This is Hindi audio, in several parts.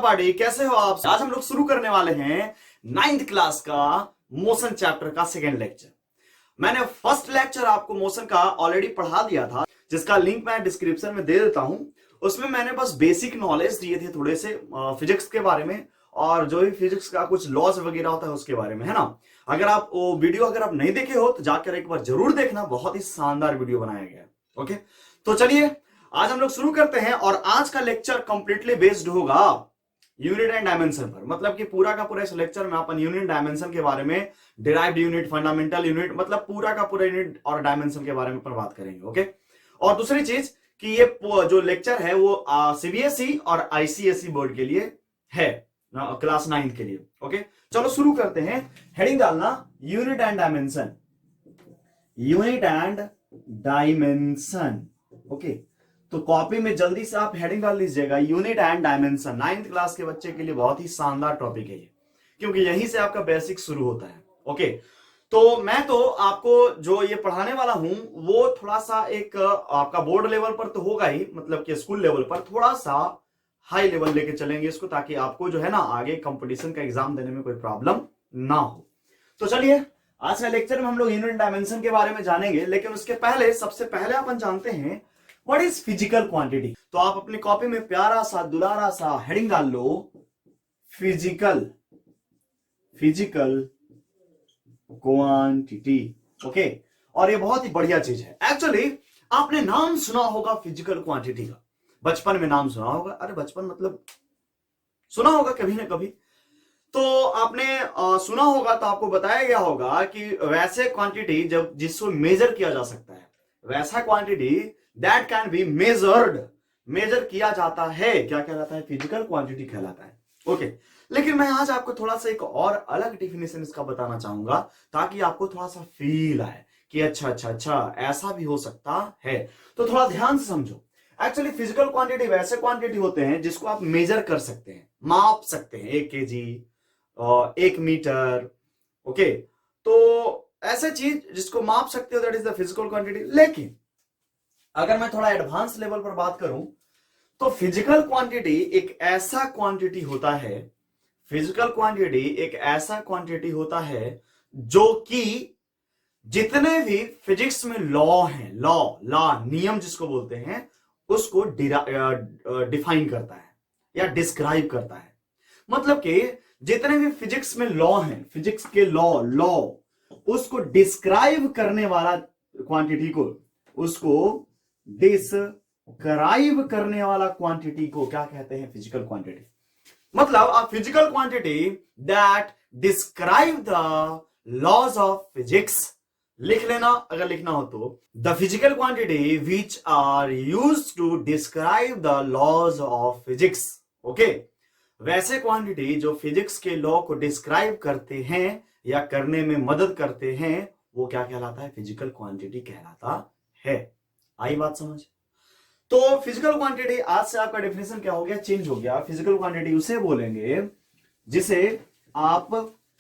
पार्टी, कैसे हो आप? आज हम लोग शुरू करने वाले हैं 9th क्लास का मोशन चैप्टर का सेकेंड लेक्चर। मैंने फर्स्ट लेक्चर आपको मोशन का ऑलरेडी पढ़ा दिया था, जिसका लिंक मैं डिस्क्रिप्शन में दे देता हूं। उसमें मैंने बस बेसिक नॉलेज दिए थे थोड़े से फिजिक्स के बारे में, और जो भी फिजिक्स का कुछ लॉज वगैरह होता है उसके बारे में, है ना। अगर आप वो वीडियो अगर आप नहीं देखे हो तो जाकर एक बार जरूर देखना, बहुत ही शानदार वीडियो बनाया गया है। ओके, तो चलिए आज हम लोग शुरू करते हैं। और आज का लेक्चर कंप्लीटली बेस्ड होगा यूनिट एंड डायमेंशन पर। मतलब कि पूरा का पूरा इस लेक्चर में अपन यूनिट डायमेंशन के बारे में, डिराइव्ड यूनिट, फंडामेंटल यूनिट, मतलब पूरा का पूरा यूनिट और डायमेंशन के बारे में पर बात करेंगे। ओके, और दूसरी चीज कि ये जो लेक्चर है वो सीबीएसई और आईसीएसई बोर्ड के लिए है, क्लास 9 के लिए। ओके, चलो शुरू करते हैं। हेडिंग डालना unit and dimension, unit and dimension. Okay, तो कॉपी में जल्दी से आप हेडिंग डाल लीजिएगा, unit and dimension. 9th class के बच्चे के लिए बहुत ही शानदार टॉपिक है ये, क्योंकि यहीं से आपका बेसिक शुरू होता है। ओके, तो मैं तो आपको जो ये पढ़ाने वाला हूं वो थोड़ा सा एक आपका बोर्ड लेवल पर तो होगा ही, मतलब कि स्कूल लेवल पर थोड़ा सा हाई लेवल लेके चलेंगे इसको, ताकि आपको जो है ना आगे कंपटीशन का एग्जाम देने में कोई प्रॉब्लम ना हो। तो चलिए आज का लेक्चर में हम लोग यूनिट डायमेंशन के बारे में जानेंगे, लेकिन उसके पहले सबसे पहले अपन जानते हैं व्हाट इज फिजिकल क्वांटिटी। तो आप अपनी कॉपी में प्यारा सा दुलारा सा हेडिंग डाल लो, फिजिकल क्वांटिटी। ओके, और ये बहुत ही बढ़िया चीज है। एक्चुअली आपने नाम सुना होगा फिजिकल क्वांटिटी का, बचपन में नाम सुना होगा। अरे बचपन मतलब सुना होगा कभी ना कभी, तो आपने सुना होगा तो आपको बताया गया होगा कि वैसे क्वांटिटी जब जिसको मेजर किया जा सकता है, वैसा quantity that can be measured, measure किया जाता है, क्या कहलाता है? फिजिकल क्वांटिटी कहलाता है। ओके, लेकिन मैं आज आपको थोड़ा सा एक और अलग डेफिनेशन इसका बताना चाहूंगा, ताकि आपको थोड़ा सा फील आए कि अच्छा ऐसा भी हो सकता है। तो थोड़ा ध्यान से समझो। एक्चुअली फिजिकल क्वांटिटी वैसे क्वांटिटी होते हैं जिसको आप मेजर कर सकते हैं, माप सकते हैं, 1 kg, 1 मीटर। ओके, तो ऐसे चीज जिसको माप सकते हो, that is the physical quantity. लेकिन अगर मैं थोड़ा एडवांस लेवल पर बात करूं तो फिजिकल क्वांटिटी एक ऐसा क्वांटिटी होता है, फिजिकल क्वांटिटी एक ऐसा क्वांटिटी होता है जो कि जितने भी फिजिक्स में लॉ हैं, लॉ नियम जिसको बोलते हैं, उसको डिफाइन करता है या डिस्क्राइब करता है। मतलब कि जितने भी फिजिक्स में लॉ हैं, फिजिक्स के लॉ उसको डिस्क्राइब करने वाला क्वांटिटी को, उसको डिस्क्राइब करने वाला क्वांटिटी को क्या कहते हैं? Physical quantity. मतलब a physical quantity that describe the laws of physics. लिख लेना अगर लिखना हो तो, the physical quantity which are used to describe the laws of physics. Okay, वैसे क्वांटिटी जो फिजिक्स के लॉ को डिस्क्राइब करते हैं या करने में मदद करते हैं, वो क्या कहलाता है? फिजिकल क्वांटिटी कहलाता है। आई बात समझ? तो फिजिकल क्वांटिटी आज से आपका डेफिनेशन क्या हो गया? चेंज हो गया। फिजिकल क्वांटिटी उसे बोलेंगे जिसे आप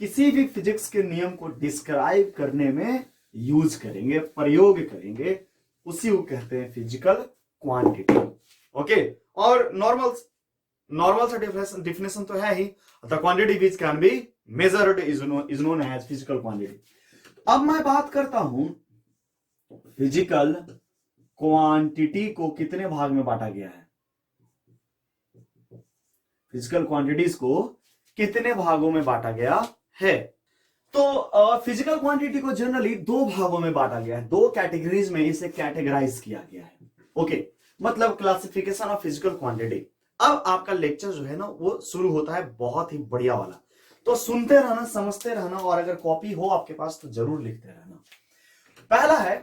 किसी भी फिजिक्स के नियम को डिस्क्राइब करने में यूज करेंगे, प्रयोग करेंगे, उसी को कहते हैं फिजिकल क्वांटिटी। ओके, और नॉर्मल सा डिफिनेशन तो है ही, the quantity which can be measured is known as physical quantity. अब मैं बात करता हूं फिजिकल क्वांटिटी को कितने भाग में बांटा गया है। फिजिकल क्वांटिटीज को कितने भागों में बांटा गया है? तो फिजिकल क्वांटिटी को जनरली 2 भागों में बांटा गया है, 2 कैटेगरीज में इसे कैटेगराइज किया गया है। ओके, मतलब क्लासिफिकेशन ऑफ फिजिकल क्वांटिटी। अब आपका लेक्चर जो है ना वो शुरू होता है बहुत ही बढ़िया वाला, तो सुनते रहना, समझते रहना, और अगर कॉपी हो आपके पास तो जरूर लिखते रहना। पहला है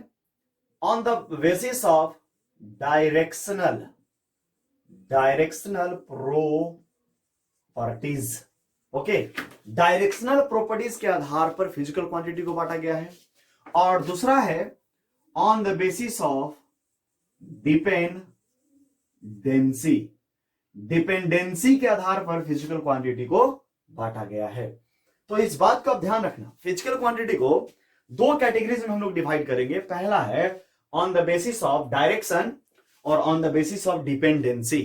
on the basis of directional properties। Okay, directional properties के आधार पर फिजिकल क्वांटिटी को बांटा गया है। और दूसरा है on the basis of dependency के आधार पर फिजिकल क्वांटिटी को बांटा गया है। तो इस बात का ध्यान रखना, फिजिकल क्वांटिटी को 2 कैटेगरीज में हम लोग डिवाइड करेंगे। पहला है on the basis of direction और on the basis of dependency.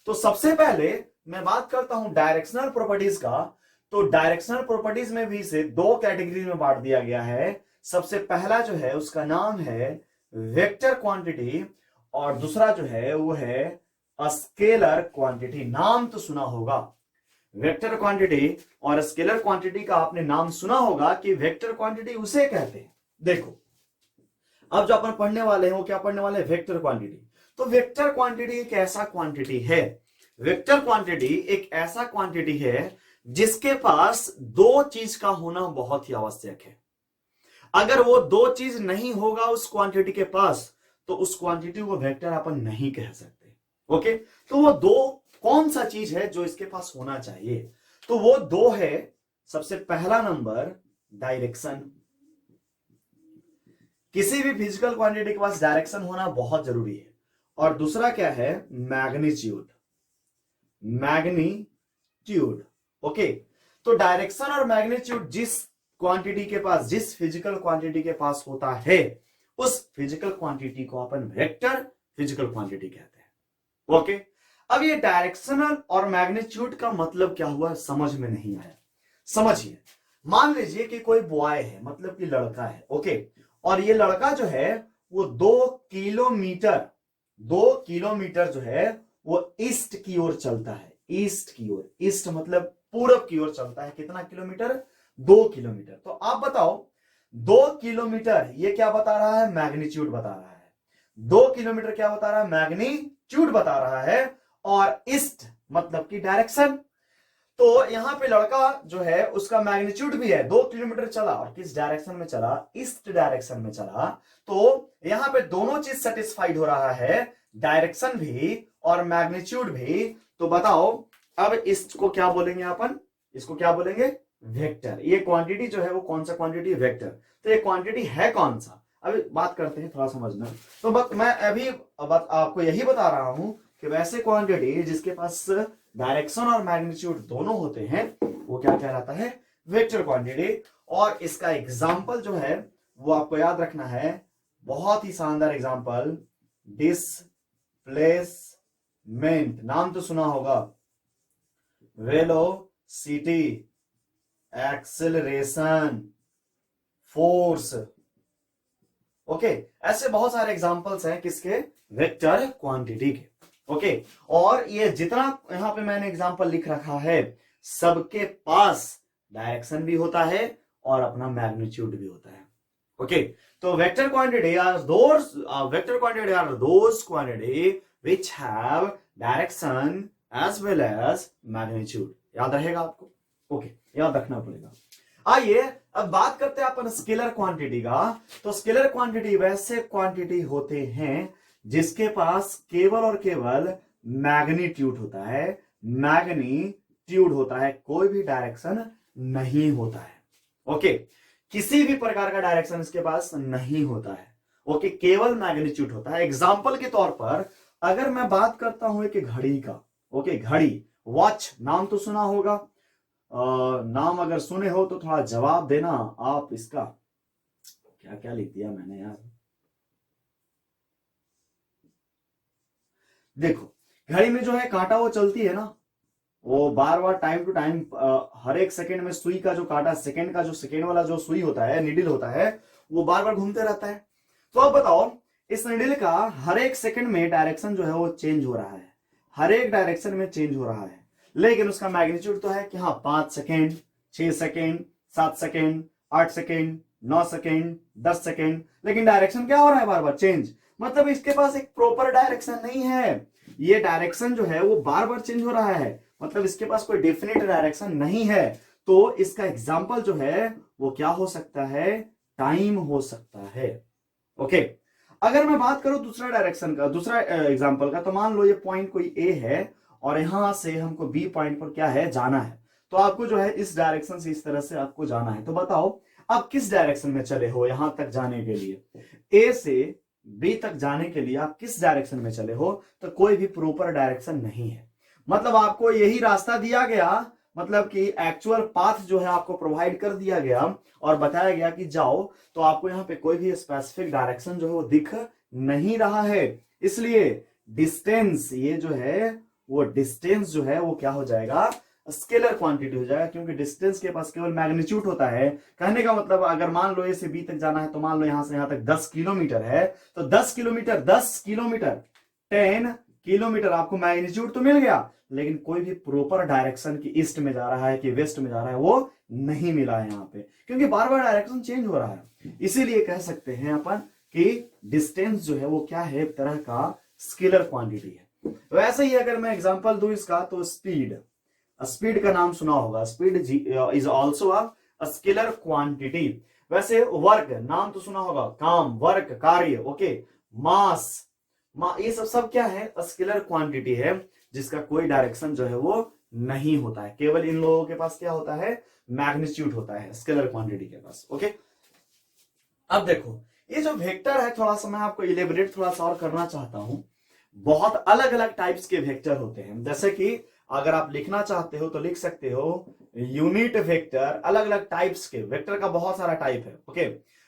तो सबसे पहले मैं बात करता हूं डायरेक्शनल प्रॉपर्टीज का, तो डायरेक्शनल प्रॉपर्टीज में भी इसे दो कैटेगरी में बांट दिया गया है। सबसे पहला जो है उसका नाम है वेक्टर क्वांटिटी, और दूसरा जो है वो है स्केलर क्वांटिटी। नाम तो सुना होगा, वेक्टर क्वांटिटी और स्केलर क्वांटिटी का आपने नाम सुना होगा कि वेक्टर क्वांटिटी उसे कहते हैं। देखो अब जो अपन पढ़ने वाले हैं वो क्या पढ़ने वाले हैं, वेक्टर क्वांटिटी। तो वेक्टर क्वांटिटी एक ऐसा क्वांटिटी है, वेक्टर क्वांटिटी एक ऐसा क्वांटिटी है जिसके पास दो चीज का होना बहुत ही आवश्यक है। अगर वो दो चीज नहीं होगा उस क्वांटिटी के पास, तो उस क्वांटिटी को वेक्टर अपन नहीं कह सकते। ओके, तो वो दो कौन सा चीज है जो इसके पास होना चाहिए, तो वो दो है। सबसे पहला नंबर डायरेक्शन, किसी भी फिजिकल क्वांटिटी के पास डायरेक्शन होना बहुत जरूरी है। और दूसरा क्या है, मैग्नीट्यूड, मैग्नीट्यूड। ओके, तो डायरेक्शन और मैग्नीट्यूड जिस क्वांटिटी के पास, जिस फिजिकल क्वांटिटी के पास होता है, उस फिजिकल क्वांटिटी को अपन वेक्टर फिजिकल क्वांटिटी कहते हैं। ओके, अब ये डायरेक्शनल और मैग्नीट्यूड का मतलब क्या हुआ समझ में नहीं आया। समझिए, मान लीजिए कि कोई बॉय है, मतलब कि लड़का है। ओके, और ये लड़का जो है वो 2 किलोमीटर जो है वो ईस्ट की ओर चलता है। ईस्ट की ओर, ईस्ट मतलब पूरब की ओर चलता है। कितना किलोमीटर, 2 किलोमीटर। तो आप बताओ 2 किलोमीटर ये क्या बता रहा है, मैग्नीट्यूड बता रहा है। 2 किलोमीटर क्या बता रहा है, मैग्नीट्यूड बता रहा है। और ईस्ट मतलब की डायरेक्शन। तो यहां पे लड़का जो है उसका मैग्नीट्यूड भी है, 2 किलोमीटर चला और किस डायरेक्शन में चला, ईस्ट डायरेक्शन में चला। तो यहां पे दोनों चीज सेटिस्फाइड हो रहा है, डायरेक्शन भी और मैग्नीट्यूड भी। तो बताओ अब इसको क्या बोलेंगे अपन, इसको क्या बोलेंगे, वेक्टर। ये क्वांटिटी जो है वो कौन सा क्वांटिटी, वेक्टर। तो ये क्वांटिटी है कौन सा, अभी बात करते हैं, थोड़ा समझना। तो बस मैं अभी आपको यही बता रहा हूं कि वैसे क्वांटिटी जिसके पास डायरेक्शन और मैग्नीट्यूड दोनों होते हैं वो क्या कहलाता है, वेक्टर क्वांटिटी। और इसका एग्जांपल जो है वो आपको याद रखना है, बहुत ही शानदार एग्जांपल, डिस्प्लेसमेंट। नाम तो सुना होगा, वेलोसिटी, एक्सेलरेशन, फोर्स। ओके, ऐसे बहुत सारे एग्जांपल्स हैं किसके, वेक्टर क्वांटिटी के। ओके, और ये जितना यहां पे मैंने एग्जांपल लिख रखा है सबके पास डायरेक्शन भी होता है और अपना मैग्नीट्यूड भी होता है। ओके, तो vector quantity are those quantity which have direction as well as magnitude. याद रहेगा आपको, ओके, याद रखना पड़ेगा। आइए अब बात करते हैं अपन स्केलर क्वांटिटी का। तो स्केलर क्वांटिटी वैसे क्वांटिटी होते हैं जिसके पास केवल और केवल मैग्नीट्यूड होता है, मैग्नीट्यूड होता है, कोई भी डायरेक्शन नहीं होता है। ओके, किसी भी प्रकार का डायरेक्शन इसके पास नहीं होता है। ओके, केवल मैग्नीट्यूड होता है। एग्जांपल के तौर पर अगर मैं बात करता हूं एक घड़ी का, ओके, घड़ी, वॉच, नाम तो सुना होगा। नाम अगर सुने हो तो थोड़ा जवाब देना आप इसका। क्या क्या लिख दिया मैंने यार, देखो घड़ी में जो है कांटा वो चलती है ना, वो बार बार टाइम टू टाइम हर एक सेकंड में सुई का जो कांटा, सेकंड का जो सेकंड वाला जो सुई होता है, निडिल होता है, वो बार बार घूमते रहता है। तो अब बताओ इस निडिल का हर एक सेकंड में डायरेक्शन जो है वो चेंज हो रहा है, हर एक डायरेक्शन में चेंज हो रहा है। लेकिन उसका मैग्नीट्यूड तो है कि हाँ 5 second, 6 second, 7 second, 8 second, 9 second, 10 second, लेकिन डायरेक्शन क्या हो रहा है, बार बार चेंज। मतलब इसके पास एक प्रॉपर डायरेक्शन नहीं है, ये डायरेक्शन जो है वो बार बार चेंज हो रहा है, मतलब इसके पास कोई डेफिनेट डायरेक्शन नहीं है। तो इसका एग्जाम्पल जो है वो क्या हो सकता है, टाइम हो सकता है। ओके, अगर मैं बात करूं दूसरा डायरेक्शन का, दूसरा एग्जाम्पल का, तो मान लो ये पॉइंट कोई ए है और यहां से हमको बी पॉइंट पर क्या है, जाना है। तो आपको जो है इस डायरेक्शन से इस तरह से आपको जाना है। तो बताओ आप किस डायरेक्शन में चले हो यहां तक जाने के लिए, ए से बी तक जाने के लिए आप किस डायरेक्शन में चले हो, तो कोई भी प्रॉपर डायरेक्शन नहीं है। मतलब आपको यही रास्ता दिया गया, मतलब कि एक्चुअल पाथ जो है आपको प्रोवाइड कर दिया गया और बताया गया कि जाओ, तो आपको यहाँ पे कोई भी स्पेसिफिक डायरेक्शन जो है वो दिख नहीं रहा है। इसलिए डिस्टेंस ये जो है वो डिस्टेंस जो है वो क्या हो जाएगा, स्केलर क्वांटिटी हो जाएगा, क्योंकि डिस्टेंस के पास केवल मैग्नीट्यूड होता है। कहने का मतलब अगर मान लो ए से बी तक जाना है तो मान लो यहां से यहां तक 10 किलोमीटर है, तो 10 किलोमीटर 10 किलोमीटर आपको मैग्नीट्यूड तो मिल गया, लेकिन कोई भी प्रॉपर डायरेक्शन की ईस्ट में जा रहा है कि वेस्ट में जा रहा है वो नहीं मिला है यहाँ पे, क्योंकि बार बार डायरेक्शन चेंज हो रहा है। इसीलिए कह सकते हैं अपन कि डिस्टेंस जो है वो क्या है, एक तरह का स्केलर क्वांटिटी है। वैसे ही अगर मैं एग्जांपल दूं इसका, तो स्पीड का नाम सुना होगा, speed is also a scalar quantity. वैसे वर्क नाम तो सुना होगा, काम, वर्क, कार्य, ओके। मास, ये सब क्या है, स्केलर क्वांटिटी है, जिसका कोई डायरेक्शन जो है वो नहीं होता है। केवल इन लोगों के पास क्या होता है, मैग्नीट्यूड होता है स्केलर क्वांटिटी के पास, ओके। अब देखो ये जो वेक्टर है, थोड़ा सा मैं आपको इलेबोरेट थोड़ा सा और करना चाहता हूं। बहुत अलग अलग टाइप्स के वेक्टर होते हैं, जैसे कि अगर आप लिखना चाहते हो तो लिख सकते हो यूनिट वेक्टर। अलग अलग टाइप्स के वेक्टर का बहुत सारा टाइप है, ओके।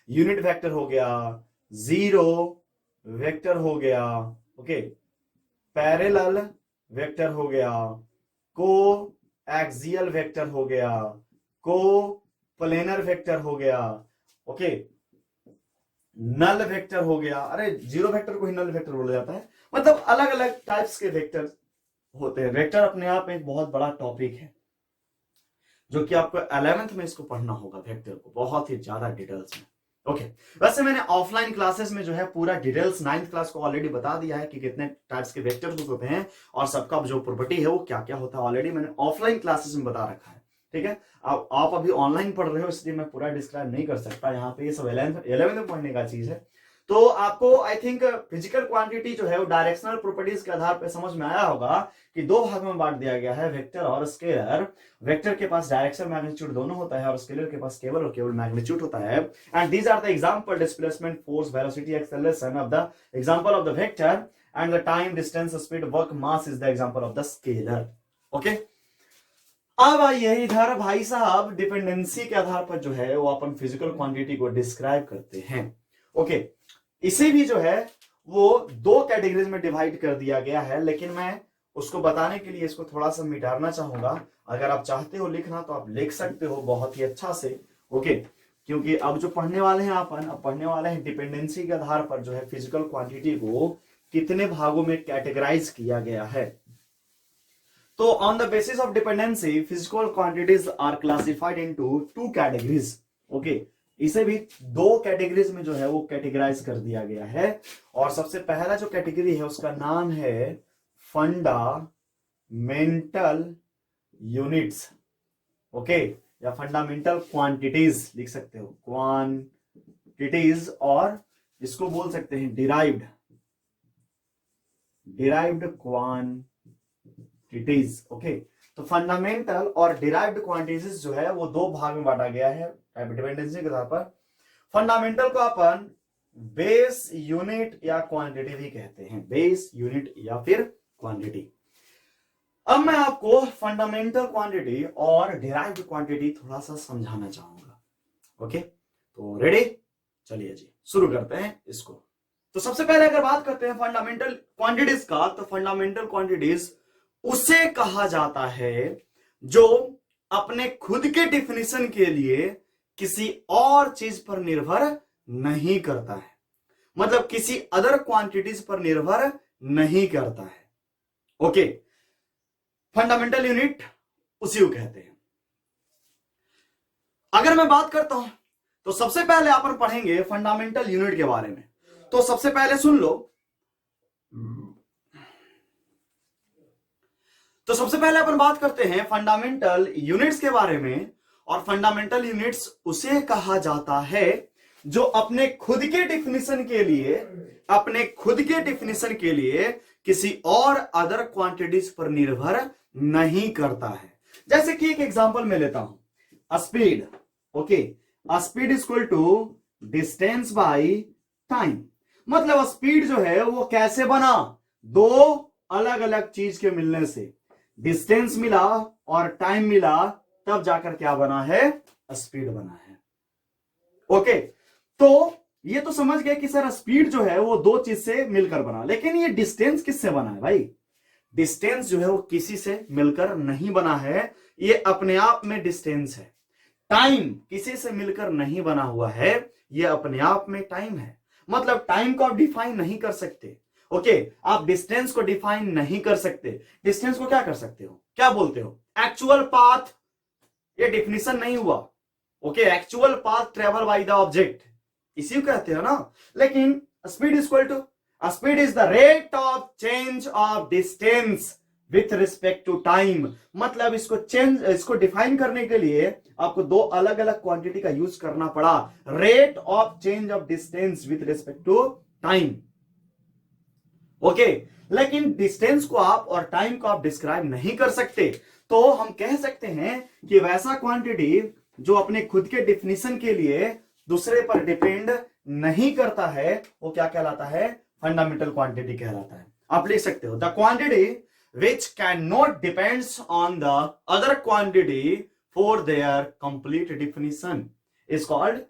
यूनिट वेक्टर हो गया, जीरो वेक्टर हो गया, ओके, पैरेलल वेक्टर हो गया, को एक्सियल वेक्टर हो गया, को प्लेनर वेक्टर हो गया, ओके, नल वेक्टर हो गया। अरे जीरो वेक्टर को ही नल वेक्टर बोला जाता है। मतलब अलग अलग टाइप्स के वेक्टर होते हैं। वेक्टर अपने आप में एक बहुत बड़ा टॉपिक है, जो कि आपको 11th में इसको पढ़ना होगा, वेक्टर को बहुत ही ज्यादा डिटेल्स में, ओके। वैसे मैंने ऑफलाइन क्लासेस में जो है पूरा डिटेल्स 9th क्लास को ऑलरेडी बता दिया है कि कितने टाइप्स के वेक्टर्स होते हैं और सबका जो प्रॉपर्टी है वो क्या क्या होता है, ऑलरेडी मैंने ऑफलाइन क्लासेस में बता रखा है, ठीक है। अब आप अभी ऑनलाइन पढ़ रहे हो, इसलिए मैं पूरा डिस्क्राइब नहीं कर सकता यहाँ पे, ये सब 11th में पढ़ने का चीज है। तो आपको आई थिंक फिजिकल क्वांटिटी जो है वो डायरेक्शनल प्रॉपर्टीज के आधार पर समझ में आया होगा कि दो भाग में बांट दिया गया है, वेक्टर और स्केलर। वेक्टर के पास डायरेक्शन मैग्नीट्यूड दोनों होता है और स्केलर के पास केवल और केवल मैग्नीट्यूड होता है। And these are the example, displacement, force, velocity, acceleration of the example of the vector, and the time, distance, speed, work, mass is the example of the scalar, okay. अब आइए इधर भाई साहब, डिपेंडेंसी के आधार पर जो है वो अपन फिजिकल क्वांटिटी को डिस्क्राइब करते हैं, ओके। इसे भी जो है वो दो कैटेगरीज में डिवाइड कर दिया गया है, लेकिन मैं उसको बताने के लिए इसको थोड़ा सा मिटाना चाहूंगा। अगर आप चाहते हो लिखना तो आप लिख सकते हो बहुत ही अच्छा से, ओके। क्योंकि अब जो पढ़ने वाले हैं अपन, अब पढ़ने वाले हैं डिपेंडेंसी के आधार पर जो है फिजिकल क्वांटिटी को कितने भागों में कैटेगराइज किया गया है। तो on the basis of dependency physical quantities are classified into two categories, okay. इसे भी दो कैटेगरीज में जो है वो कैटेगराइज कर दिया गया है। और सबसे पहला जो कैटेगरी है उसका नाम है फंडामेंटल यूनिट्स, ओके, या फंडामेंटल क्वांटिटीज लिख सकते हो, क्वांटिटीज, और इसको बोल सकते हैं डिराइव्ड क्वांटिटीज, ओके। तो फंडामेंटल और डिराइव्ड क्वांटिटीज जो है वो दो भाग में बांटा गया है डिपेंडेंसी के आधार पर। फंडामेंटल को अपन बेस यूनिट या क्वांटिटी भी कहते हैं, बेस यूनिट या फिर क्वांटिटी। अब मैं आपको फंडामेंटल क्वांटिटी और डिराइव्ड क्वांटिटी थोड़ा सा समझाना चाहूंगा, ओके। तो रेडी, चलिए जी शुरू करते हैं इसको। तो सबसे पहले अगर बात करते हैं फंडामेंटल क्वांटिटीज का, तो फंडामेंटल क्वांटिटीज उसे कहा जाता है जो अपने खुद के डिफिनेशन के लिए किसी और चीज पर निर्भर नहीं करता है, मतलब किसी अदर क्वांटिटीज पर निर्भर नहीं करता है, ओके। फंडामेंटल यूनिट उसी को कहते हैं। अगर मैं बात करता हूं तो सबसे पहले अपन पढ़ेंगे फंडामेंटल यूनिट के बारे में। तो सबसे पहले सुन लो, तो सबसे पहले अपन बात करते हैं फंडामेंटल यूनिट्स के बारे में। और फंडामेंटल यूनिट्स उसे कहा जाता है जो अपने खुद के डिफिनेशन के लिए किसी और अदर क्वांटिटीज पर निर्भर नहीं करता है। जैसे कि एक एग्जांपल मैं लेता हूं, speed, okay. Speed is equal to distance by time. मतलब स्पीड जो है वो कैसे बना, दो अलग अलग चीज के मिलने से, डिस्टेंस मिला और टाइम मिला, तब जाकर क्या बना है, स्पीड बना है, ओके। तो ये तो समझ गए कि सर स्पीड जो है वो दो चीज से मिलकर बना, लेकिन ये डिस्टेंस किससे बना है भाई, डिस्टेंस जो है वो किसी से मिलकर नहीं बना है, ये अपने आप में डिस्टेंस है। टाइम किसी से मिलकर नहीं बना हुआ है, ये अपने आप में टाइम है। मतलब टाइम को आप डिफाइन नहीं कर सकते। ओके, आप डिस्टेंस को डिफाइन नहीं कर सकते। डिस्टेंस को क्या कर सकते हो, क्या बोलते हो, एक्चुअल पाथ, ये डिफिनेशन नहीं हुआ। Okay, actual path travel by the object, इसी को कहते हो ना। लेकिन speed equal to, speed is the rate of change of distance with respect to time. मतलब इसको डिफाइन करने के लिए आपको दो अलग अलग क्वांटिटी का यूज करना पड़ा, rate of change of distance with respect to time. Okay, लेकिन डिस्टेंस को आप और टाइम को आप डिस्क्राइब नहीं कर सकते। तो हम कह सकते हैं कि वैसा क्वांटिटी जो अपने खुद के डिफिनेशन के लिए दूसरे पर डिपेंड नहीं करता है, वो क्या कहलाता है, फंडामेंटल क्वांटिटी कहलाता है। आप लिख सकते हो the quantity which cannot depends on the other quantity for their complete definition is called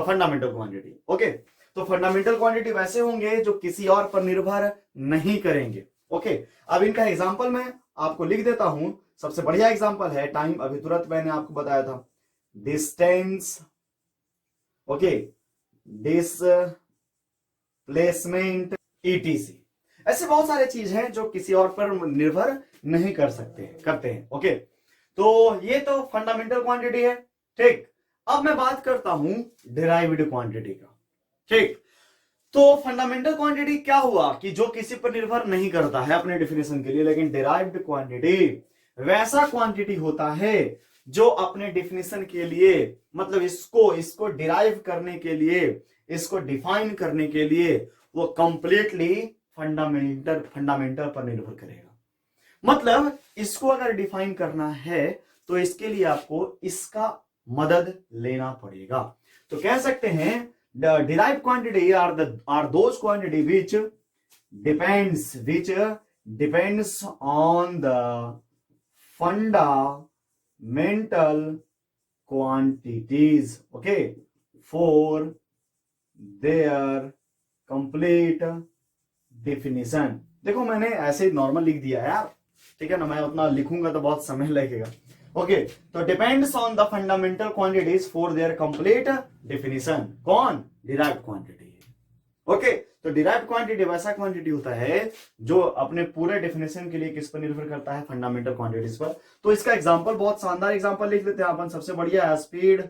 fundamental quantity. Okay, तो फंडामेंटल क्वांटिटी वैसे होंगे जो किसी और पर निर्भर नहीं करेंगे। ओके, अब इनका एग्जांपल मैं आपको लिख देता हूं। सबसे बढ़िया एग्जांपल है टाइम, अभी तुरंत मैंने आपको बताया था, डिस्टेंस, ओके, डिस्प्लेसमेंट, ईटीसी। ऐसे बहुत सारे चीज हैं जो किसी और पर निर्भर नहीं कर सकते करते हैं। ओके, तो ये तो फंडामेंटल क्वांटिटी है। ठीक, अब मैं बात करता हूं डिराइव्ड क्वांटिटी का। ठीक, तो फंडामेंटल क्वांटिटी क्या हुआ कि जो किसी पर निर्भर नहीं करता है अपने डेफिनेशन के लिए, लेकिन डिराइव्ड क्वांटिटी वैसा क्वांटिटी होता है जो अपने डेफिनेशन के लिए, मतलब इसको डिराइव करने के लिए, इसको डिफाइन करने के लिए वो कंप्लीटली फंडामेंटल पर निर्भर करेगा। मतलब इसको अगर डिफाइन करना है तो इसके लिए आपको इसका मदद लेना पड़ेगा। तो कह सकते हैं the derived quantity are those quantity which depends on the fundamental quantities, okay, for their complete definition। देखो मैंने ऐसे ही नॉर्मल लिख दिया है यार, ठीक है ना, मैं उतना लिखूंगा तो बहुत समय लगेगा। ओके, तो depends on the fundamental quantities for their complete definition. कौन, डिराइव्ड क्वांटिटी। ओके, तो डिराइव्ड क्वांटिटी वैसा क्वांटिटी होता है जो अपने पूरे डेफिनेशन के लिए किस पर निर्भर करता है, फंडामेंटल क्वांटिटीज पर। तो इसका एग्जांपल, बहुत शानदार एग्जांपल लिख लेते हैं अपन। सबसे बढ़िया है स्पीड,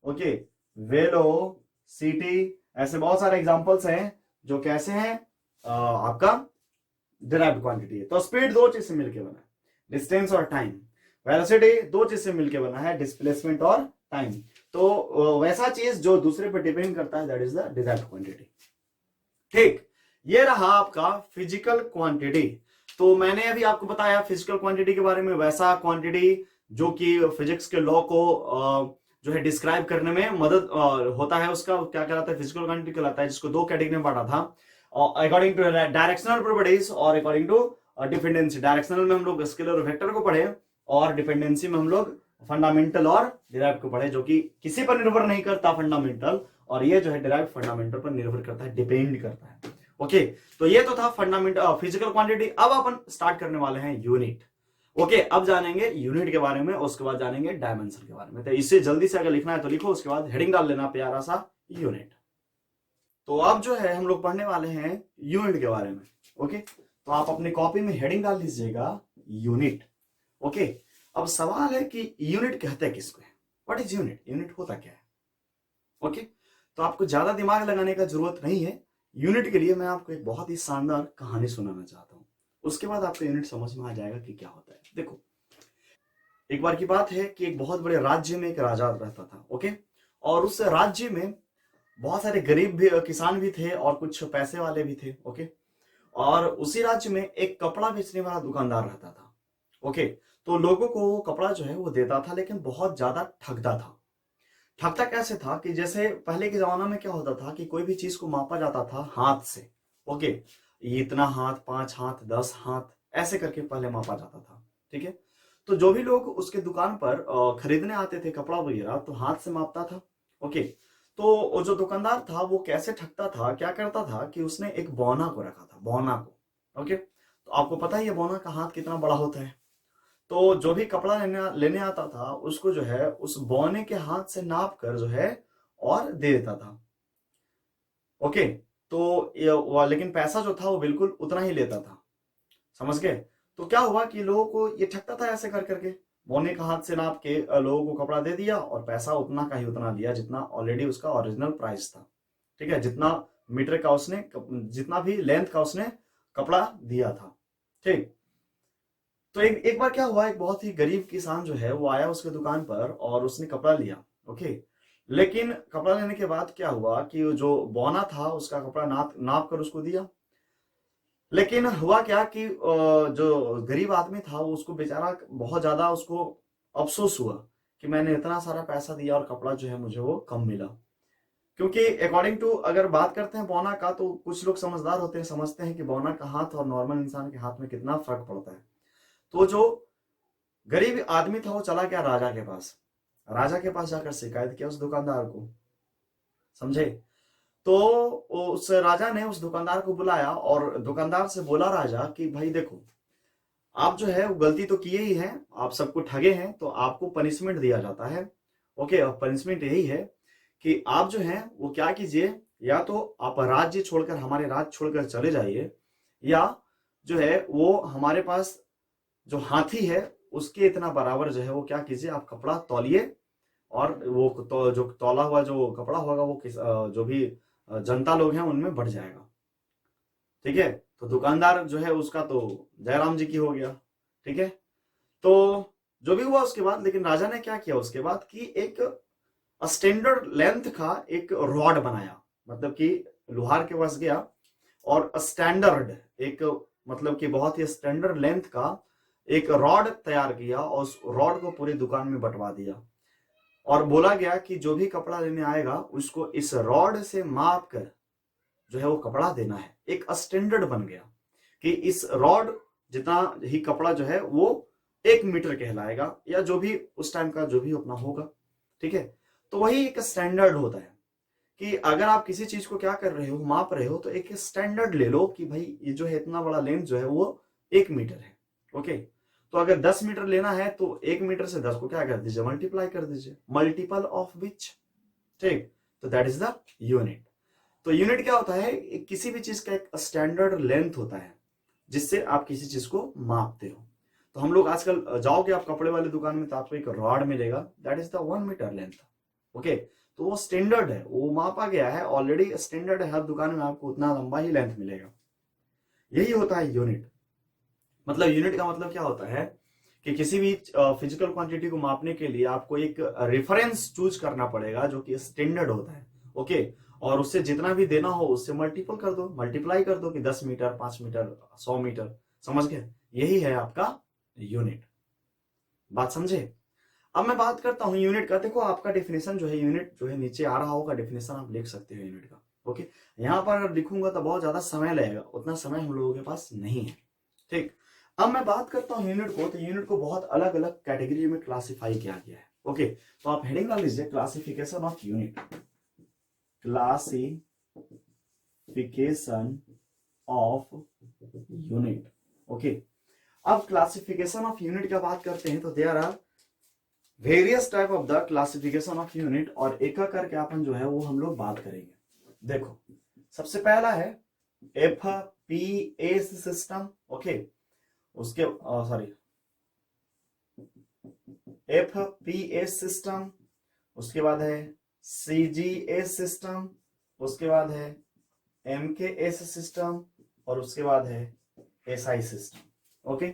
ओके, वेलोसिटी, ऐसे बहुत सारे एग्जांपल्स हैं जो कैसे हैं, आपका डिराइव्ड क्वांटिटी है। तो स्पीड दो चीज से मिलकर बना है, डिस्टेंस और टाइम। वेलोसिटी दो चीज से मिलकर बना है, डिस्प्लेसमेंट और टाइम। तो वैसा चीज जो दूसरे पर डिपेंड करता है, that is the derived quantity. ठीक, ये रहा आपका फिजिकल क्वांटिटी। तो मैंने अभी आपको बताया फिजिकल क्वांटिटी के बारे में, वैसा क्वांटिटी जो कि फिजिक्स के लॉ को जो है डिस्क्राइब करने में मदद होता है, उसका क्या कहलाता है, फिजिकल क्वांटिटी कहलाता है, जिसको दो कैटेगरी में बांटा था, अकॉर्डिंग टू डायरेक्शनल प्रॉपर्टीज और अकॉर्डिंग टू डिपेंडेंसी। डायरेक्शनल में हम लोग स्केलर और वेक्टर को पढ़े, और डिपेंडेंसी में हम लोग फंडामेंटल और डिराइव्ड को पढ़े, जो कि किसी पर निर्भर नहीं करता फंडामेंटल, और ये जो है डिराइव्ड फंडामेंटल पर निर्भर करता है, डिपेंड करता है। ओके, तो ये तो था फंडामेंटल फिजिकल क्वांटिटी। अब अपन स्टार्ट करने वाले हैं यूनिट। ओके, अब जानेंगे यूनिट के बारे में, उसके बाद जानेंगे डायमेंशन के बारे में। तो इससे जल्दी से अगर लिखना है तो लिखो, उसके बाद हेडिंग डाल लेना प्यारा सा यूनिट। तो अब जो है हम लोग पढ़ने वाले हैं यूनिट के बारे में। ओके, तो आप अपनी कॉपी में हेडिंग डाल दीजिएगा यूनिट। ओके, अब सवाल है कि यूनिट कहते हैं किसको है, व्हाट इज यूनिट, यूनिट होता क्या है। ओके, तो आपको ज्यादा दिमाग लगाने का जरूरत नहीं है। यूनिट के लिए मैं आपको एक बहुत ही शानदार कहानी सुनाना चाहता हूं, उसके बाद आपको यूनिट समझ में आ जाएगा कि क्या होता है। देखो, एक बार की बात है कि एक बहुत बड़े राज्य में एक राजा रहता था। ओके, और उस राज्य में बहुत सारे गरीब भी किसान भी थे और कुछ पैसे वाले भी थे। ओके, और उसी राज्य में एक कपड़ा बेचने वाला दुकानदार रहता था। ओके, तो लोगों को वो कपड़ा जो है वो देता था, लेकिन बहुत ज्यादा ठगता था। ठगता कैसे था कि जैसे पहले के जमाना में क्या होता था कि कोई भी चीज को मापा जाता था हाथ से। ओके, ये इतना हाथ, 5 हाथ, 10 हाथ, ऐसे करके पहले मापा जाता था। ठीक है, तो जो भी लोग उसके दुकान पर खरीदने आते थे कपड़ा वगैरह, तो हाथ से मापता था। ओके, तो जो दुकानदार था वो कैसे ठगता था, क्या करता था कि उसने एक बौना को रखा था, बौना को। ओके, तो आपको पता ही है बोना का हाथ कितना बड़ा होता है। तो जो भी कपड़ा लेने आता था उसको जो है उस बौने के हाथ से नाप कर जो है और दे देता था। ओके, तो लेकिन पैसा जो था वो बिल्कुल उतना ही लेता था, समझ गए। तो क्या हुआ कि लोगों को ये ठगता था ऐसे कर करके, बौने का हाथ से नाप के लोगों को कपड़ा दे दिया और पैसा उतना का ही उतना लिया जितना ऑलरेडी उसका ओरिजिनल प्राइस था। ठीक है, जितना मीटर का उसने, जितना भी लेंथ का उसने कपड़ा दिया था। ठीक, तो एक बार क्या हुआ, एक बहुत ही गरीब किसान जो है वो आया उसके दुकान पर और उसने कपड़ा लिया। ओके, लेकिन कपड़ा लेने के बाद क्या हुआ कि जो बौना था उसका कपड़ा नाप नाप कर उसको दिया। लेकिन हुआ क्या कि जो गरीब आदमी था वो उसको बेचारा बहुत ज्यादा उसको अफसोस हुआ कि मैंने इतना सारा पैसा दिया और कपड़ा जो है मुझे वो कम मिला। क्योंकि अकॉर्डिंग टू अगर बात करते हैं बौना का, तो कुछ लोग समझदार होते हैं, समझते हैं कि बौना का हाथ और नॉर्मल इंसान के हाथ में कितना फर्क पड़ता है। तो जो गरीब आदमी था वो चला गया राजा के पास, राजा के पास जाकर शिकायत किया उस दुकानदार को, समझे। तो उस राजा ने उस दुकानदार को बुलाया और दुकानदार से बोला राजा कि भाई देखो, आप जो है वो गलती तो किए ही हैं, आप सबको ठगे हैं, तो आपको पनिशमेंट दिया जाता है। ओके, और पनिशमेंट यही है कि आप जो है वो क्या कीजिए, या तो आप राज्य छोड़कर, हमारे राज्य छोड़कर चले जाइए, या जो है वो हमारे पास जो हाथी है उसके इतना बराबर जो है वो क्या कीजिए, आप कपड़ा तौलिए, और वो तो जो तौला हुआ जो कपड़ा होगा वो जो भी जनता लोग हैं उनमें बढ़ जाएगा। ठीक है, तो दुकानदार जो है उसका तो जयराम जी की हो गया। ठीक है, तो जो भी हुआ उसके बाद, लेकिन राजा ने क्या किया उसके बाद कि एक स्टैंडर्ड लेंथ का एक रॉड बनाया, मतलब कि लोहार के पास गया और स्टैंडर्ड एक, मतलब कि बहुत ही स्टैंडर्ड लेंथ का एक रॉड तैयार किया और उस रॉड को पूरी दुकान में बंटवा दिया। और बोला गया कि जो भी कपड़ा लेने आएगा उसको इस रॉड से माप कर जो है वो कपड़ा देना है। एक स्टैंडर्ड बन गया कि इस रॉड जितना ही कपड़ा जो है वो 1 मीटर कहलाएगा, या जो भी उस टाइम का जो भी अपना होगा। ठीक है, तो वही एक स्टैंडर्ड होता है कि अगर आप किसी चीज को क्या कर रहे हो, माप रहे हो, तो एक स्टैंडर्ड ले लो कि भाई ये जो है इतना बड़ा लेंथ जो है वो 1 मीटर है। ओके, तो अगर 10 मीटर लेना है तो 1 मीटर से 10 को क्या कर दीजिए, मल्टीप्लाई कर दीजिए, मल्टीपल ऑफ विच। ठीक, तो दैट इज द यूनिट। तो यूनिट क्या होता है, किसी भी चीज का एक स्टैंडर्ड लेंथ होता है जिससे आप किसी चीज को मापते हो। तो हम लोग आजकल जाओगे आप कपड़े वाली दुकान में तो आपको एक रॉड मिलेगा, that is the 1 metre length. Okay, तो वो स्टैंडर्ड है, वो मापा गया है ऑलरेडी, स्टैंडर्ड है, हर दुकान में आपको उतना लंबा ही लेंथ मिलेगा। यही होता है यूनिट। मतलब यूनिट का मतलब क्या होता है कि किसी भी फिजिकल क्वांटिटी को मापने के लिए आपको एक रेफरेंस चूज करना पड़ेगा जो कि स्टैंडर्ड होता है। ओके, और उससे जितना भी देना हो उससे मल्टीपल कर दो, मल्टीप्लाई कर दो कि 10 मीटर, 5 मीटर, 100 मीटर, समझ गए। यही है आपका यूनिट। बात समझे। अब मैं बात करता हूं यूनिट का। देखो आपका डेफिनेशन जो है, यूनिट जो है नीचे आ रहा होगा, डेफिनेशन आप लिख सकते हो यूनिट का। ओके, यहां पर अगर लिखूंगा तो बहुत ज्यादा समय लगेगा, उतना समय हम लोगों के पास नहीं है। ठीक, अब मैं बात करता हूं यूनिट को, तो यूनिट को बहुत अलग अलग कैटेगरी में क्लासिफाई किया गया है। ओके, तो आप हेडिंग डाल लीजिए classification of unit, classification of unit. Okay, अब क्लासिफिकेशन ऑफ यूनिट का बात करते हैं तो there are various type of the classification of unit, और एक एक करके अपन जो है वो हम लोग बात करेंगे। देखो, सबसे पहला है एफपीएस सिस्टम। ओके, उसके सॉरी एफपीएस सिस्टम, उसके बाद है सीजीएस सिस्टम, उसके बाद है एमकेएस सिस्टम, और उसके बाद है एसआई सिस्टम। ओके,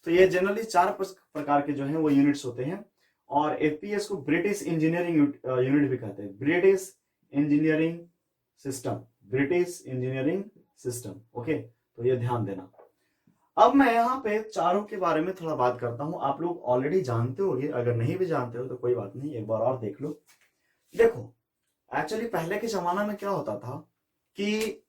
तो ये जनरली 4 प्रकार के जो है वो यूनिट्स होते हैं। और एफपीएस को ब्रिटिश इंजीनियरिंग यूनिट भी कहते हैं, British engineering system, British engineering system. Okay, तो ये ध्यान देना। अब मैं यहाँ पे चारों के बारे में थोड़ा बात करता हूं, आप लोग ऑलरेडी जानते होंगे, अगर नहीं भी जानते हो तो कोई बात नहीं, एक बार और देख लो। देखो, एक्चुअली पहले के जमाना में क्या होता था कि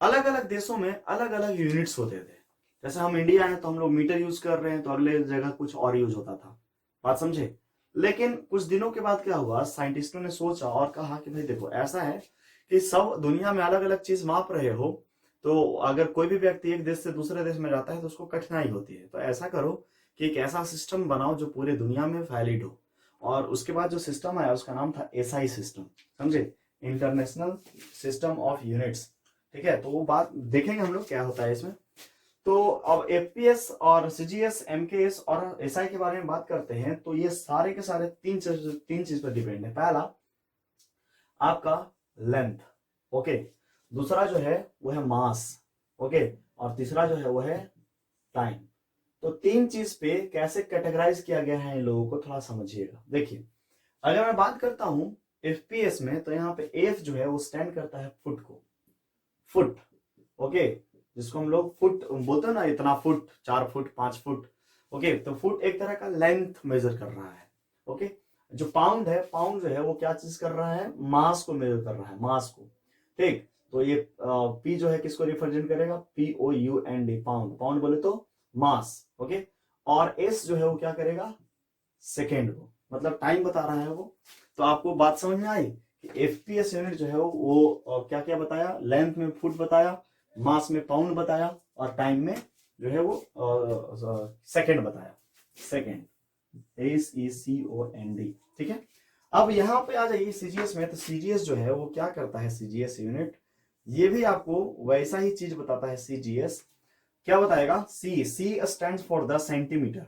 अलग अलग देशों में अलग अलग यूनिट्स होते थे। जैसे हम इंडिया हैं तो हम लोग मीटर यूज कर रहे हैं, तो अगले जगह कुछ और यूज होता था। बात समझे। लेकिन कुछ दिनों के बाद क्या हुआ, साइंटिस्टों ने सोचा और कहा कि भाई देखो, ऐसा है कि सब दुनिया में अलग अलग चीज माप रहे हो, तो अगर कोई भी व्यक्ति एक देश से दूसरे देश में जाता है तो उसको कठिनाई होती है। तो ऐसा करो कि एक ऐसा सिस्टम बनाओ जो पूरे दुनिया में वैलिड हो। और उसके बाद जो सिस्टम आया उसका नाम था एसआई सिस्टम, समझे, इंटरनेशनल सिस्टम ऑफ यूनिट्स। ठीक है, तो वो बात देखेंगे हम लोग क्या होता है इसमें। तो अब एफपीएस और सीजीएस, एमकेएस और एसआई के बारे में बात करते हैं तो ये सारे के सारे तीन चीज पर डिपेंड है। पहला आपका लेंथ, ओके, दूसरा जो है वो है मास, ओके, और तीसरा जो है वो है टाइम। तो तीन चीज पे कैसे कैटेगराइज किया गया है इन लोगों को थोड़ा समझिएगा। देखिए, अगर मैं बात करता हूं एफपीएस में तो यहाँ पे एफ जो है वो स्टैंड करता है फुट को, फुट, ओके, जिसको हम लोग फुट बोलते हैं ना, इतना फुट, 4 फुट, 5 फुट, ओके। तो फुट एक तरह का लेंथ मेजर कर रहा है, ओके। जो पाउंड है, पाउंड जो है वो क्या चीज कर रहा है, मास को मेजर कर रहा है, मास को, ठीक। तो ये पी जो है किसको रिप्रेजेंट करेगा, POUND, पाउंड, पाउंड बोले तो मास, ओके। और एस जो है वो क्या करेगा, सेकेंड को, मतलब टाइम बता रहा है वो। तो आपको बात समझ में आई कि एफपीएस यूनिट जो है वो क्या क्या बताया, लेंथ में फुट बताया, मास में पाउंड बताया, और टाइम में जो है वो सेकेंड बताया, सेकेंड, SECOND, ठीक है। अब यहां पे आ जाइए सीजीएस में। तो सीजीएस जो है वो क्या करता है, सीजीएस यूनिट ये भी आपको वैसा ही चीज बताता है। सीजीएस क्या बताएगा, C stands for the centimetre,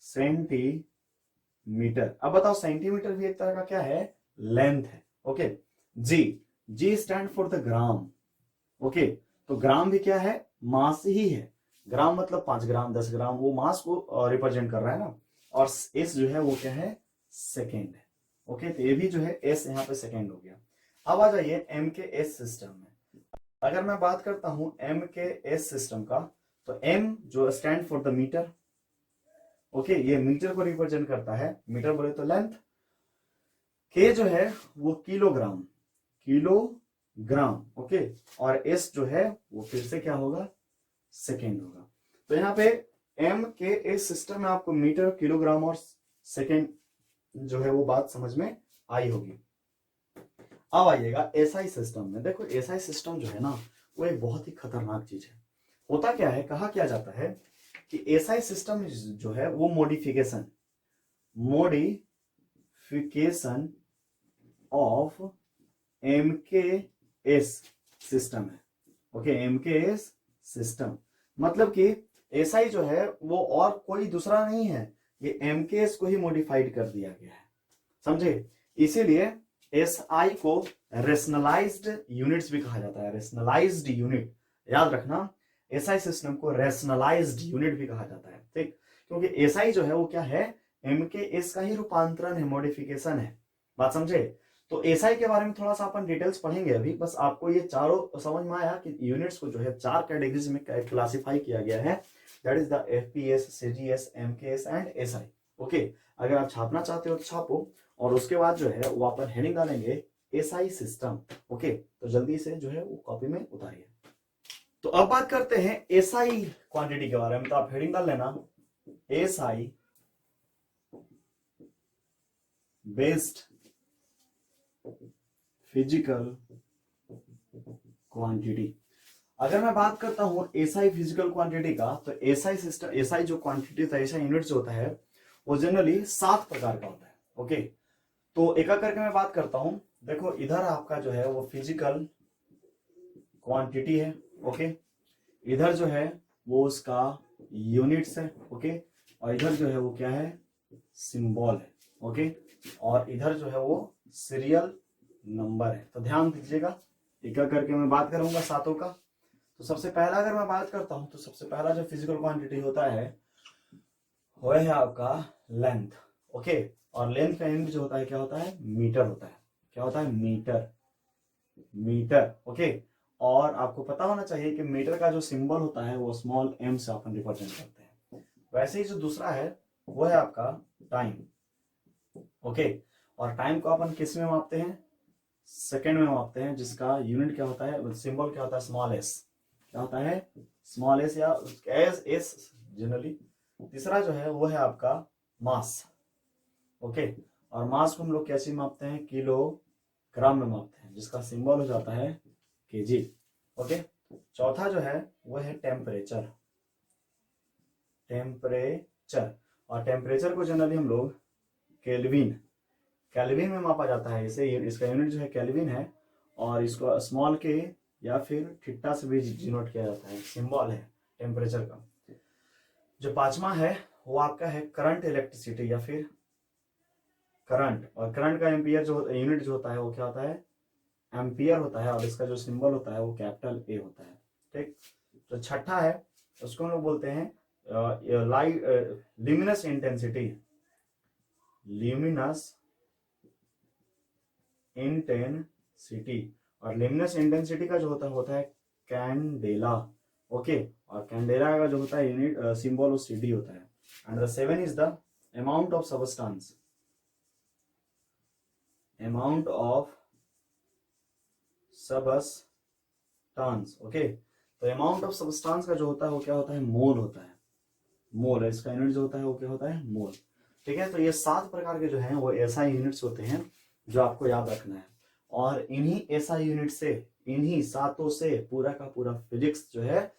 centimetre. अब बताओ, सेंटीमीटर भी एक तरह का क्या है, लेंथ है, okay. G stand for the gram, okay. तो ग्राम भी क्या है, मास ही है। ग्राम मतलब 5 ग्राम, 10 ग्राम, वो मास को रिप्रेजेंट कर रहा है ना। और एस जो है वो क्या है, सेकेंड है, ओके। तो ये भी जो है एस यहाँ पे सेकेंड हो गया। अब आ जाइए एम के एस सिस्टम में। अगर मैं बात करता हूं एम के एस सिस्टम का, तो एम जो stand for the metre, okay, ये मीटर को रिप्रेजेंट करता है, मीटर बोले तो लेंथ। के जो है वो किलोग्राम, किलोग्राम, ओके। और एस जो है वो फिर से क्या होगा, सेकेंड होगा। तो यहाँ पे एम के एस सिस्टम में आपको मीटर, किलोग्राम और सेकेंड जो है वो बात समझ में आई होगी। अब आइएगा एसआई सिस्टम में। देखो, एसआई सिस्टम जो है ना वो एक बहुत ही खतरनाक चीज है। होता क्या है, कहा क्या जाता है कि एसआई सिस्टम जो है वो मॉडिफिकेशन ऑफ एमकेएस सिस्टम है, ओके। एमकेएस सिस्टम मतलब कि एसआई जो है वो और कोई दूसरा नहीं है, ये एमकेएस को ही मॉडिफाइड कर दिया गया है, समझे। इसीलिए एसआई को रेशनलाइज्ड यूनिट्स भी कहा जाता है, रेशनलाइज्ड यूनिट, याद रखना, एसआई सिस्टम को रेशनलाइज्ड यूनिट भी कहा जाता है, ठीक। क्योंकि एसआई जो है वो क्या है, एमकेएस का ही रूपांतरण है, मॉडिफिकेशन है, बात समझे। तो एसआई के बारे में थोड़ा सा अपन डिटेल्स पढ़ेंगे अभी। बस आपको ये चारों समझ में आया कि यूनिट्स को जो है 4 कैटेगरीज में क्लासिफाई किया गया है, that is the FPS, CGS, MKS and SI, okay. अगर आप छापना चाहते हो तो छापो, और उसके बाद जो है वो अपन हेडिंग डालेंगे एसआई सिस्टम, ओके। तो जल्दी से जो है वो कॉपी में उतारिए। तो अब बात करते हैं एसआई क्वांटिटी के बारे में। तो आप हेडिंग डाल लेना, एसआई बेस्ड फिजिकल क्वांटिटी। अगर मैं बात करता हूं एसआई फिजिकल क्वांटिटी का, तो एसआई सिस्टम, एसआई जो क्वांटिटी था, एसआई यूनिट जो होता है वो जनरली 7 प्रकार का होता है, ओके। तो एक एक करके मैं बात करता हूं। देखो, इधर आपका जो है वो फिजिकल क्वांटिटी है, ओके। इधर जो है वो उसका यूनिट्स है, ओके। और इधर जो है वो क्या है, सिंबल है, ओके। और इधर जो है वो सीरियल नंबर है। तो ध्यान दीजिएगा, एक एक करके मैं बात करूंगा सातों का। तो सबसे पहला अगर मैं बात करता हूं तो सबसे पहला जो फिजिकल क्वांटिटी होता है वो है आपका लेंथ, ओके। और लेंथ का यूनिट जो होता है क्या होता है, मीटर होता है। क्या होता है, मीटर, मीटर, ओके। और आपको पता होना चाहिए कि मीटर का जो सिंबल होता है वो स्मॉल m से अपन रिप्रेजेंट करते हैं। वैसे ही जो दूसरा है वो है आपका टाइम, ओके। और टाइम को अपन किस में मापते हैं, सेकेंड में मापते हैं, जिसका यूनिट क्या होता है, सिंबल क्या होता है, स्मॉल एस। क्या होता है, स्मॉल एस या एस जनरली। तीसरा जो है वो है आपका मास, ओके। और मास को हम लोग कैसे मापते हैं, किलोग्राम में मापते हैं, जिसका सिंबल हो जाता है केजी, ओके। चौथा जो है वो है टेम्परेचर। टेम्परेचर, और टेम्परेचर को जनरली हम लोग केल्विन, केल्विन में मापा जाता है इसे, इसका यूनिट जो है केल्विन है, और इसको स्मॉल के या फिर थीटा से भी डिनोट किया जाता है, सिंबल है टेम्परेचर का। जो पांचवा है वो आपका है करंट इलेक्ट्रिसिटी या फिर करंट, और करंट का एम्पियर जो यूनिट जो होता है वो क्या होता है, एम्पियर होता है, और इसका जो सिंबल होता है वो कैपिटल ए होता है। ठीक, तो छठा है उसको हम लोग बोलते हैं light luminous intensity, luminous intensity, और ल्यूमिनस इंटेंसिटी का जो होता है कैंडेला। ओके, और कैंडेला का जो होता है यूनिट सिंबल वो सीडी होता है। And the seven is the amount of substance, amount of substance. Okay, तो अमाउंट ऑफ सबस्टेंस का जो होता है वो क्या होता है, मोल होता है, मोल है इसका यूनिट जो होता है वो क्या होता है, मोल। ठीक है, तो ये 7 प्रकार के जो हैं वो एसआई यूनिट्स होते हैं जो आपको याद रखना है, और इन्हीं एसआई यूनिट से, इन्हीं 7 से पूरा का पूरा फिजिक्स जो है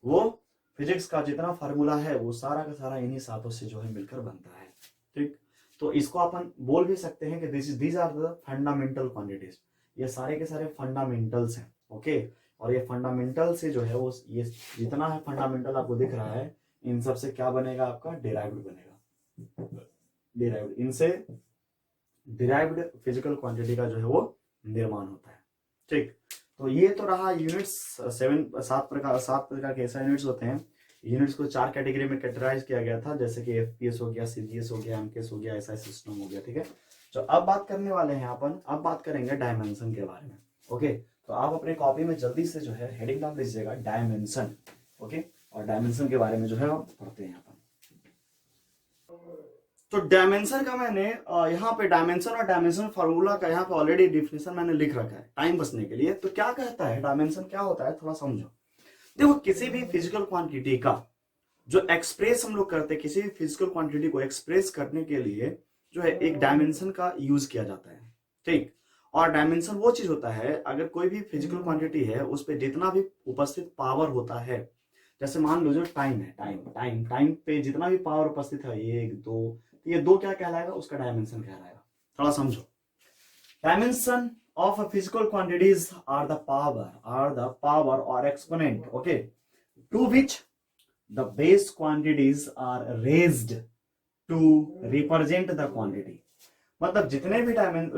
वो, फिजिक्स का जितना फार्मूला है वो सारा का सारा इन्हीं 7 से जो है मिलकर बनता है। ठीक, तो इसको अपन बोल भी सकते हैं कि these are the fundamental quantities, ये सारे के सारे फंडामेंटल्स हैं। ओके, और ये फंडामेंटल से जो है वो, ये जितना है फंडामेंटल आपको दिख रहा है, इन सब से क्या बनेगा आपका, डिराइव्ड बनेगा, डिराइव्ड, इनसे डिराइव्ड फिजिकल क्वांटिटी का जो है वो निर्माण होता है। ठीक, तो ये तो रहा यूनिट्स, 7 प्रकार के ऐसे यूनिट्स होते हैं। यूनिट्स को 4 कैटेगरी में कैटेगराइज किया गया था, जैसे कि एफपीएस हो गया, सीजीएस हो गया, एमकेएस हो गया, एसआई सिस्टम हो गया। ठीक है, तो अब बात करने वाले हैं अपन, अब बात करेंगे डायमेंशन के बारे में। ओके, तो आप अपने कॉपी में जल्दी से जो है हेडिंग डाल लीजिएगा डायमेंशन। ओके, और डायमेंशन के बारे में जो है आप पढ़ते हैं अपन। तो डायमेंशन का मैंने यहाँ पे डायमेंशन और डायमेंशन फार्मूला का यहाँ पे ऑलरेडी डिफिनेशन मैंने लिख रखा है टाइम बचने के लिए। तो क्या कहता है डायमेंशन, क्या होता है थोड़ा समझो। देखो, किसी भी फिजिकल क्वांटिटी का जो एक्सप्रेस हम लोग करते हैं, किसी भी फिजिकल क्वांटिटी को एक्सप्रेस करने के लिए जो है एक डायमेंशन का यूज किया जाता है। ठीक, और डायमेंशन वो चीज होता है, अगर कोई भी फिजिकल क्वांटिटी है उस पर जितना भी उपस्थित पावर होता है, जैसे मान लो जो टाइम है, टाइम पे जितना भी पावर उपस्थित है, 1 2, तो ये 2 क्या कहलाएगा, उसका डायमेंशन कहलाएगा। थोड़ा समझो, dimension of a physical quantities are the power or exponent, okay, to which the base quantities are raised to represent the quantity। मतलब जितने भी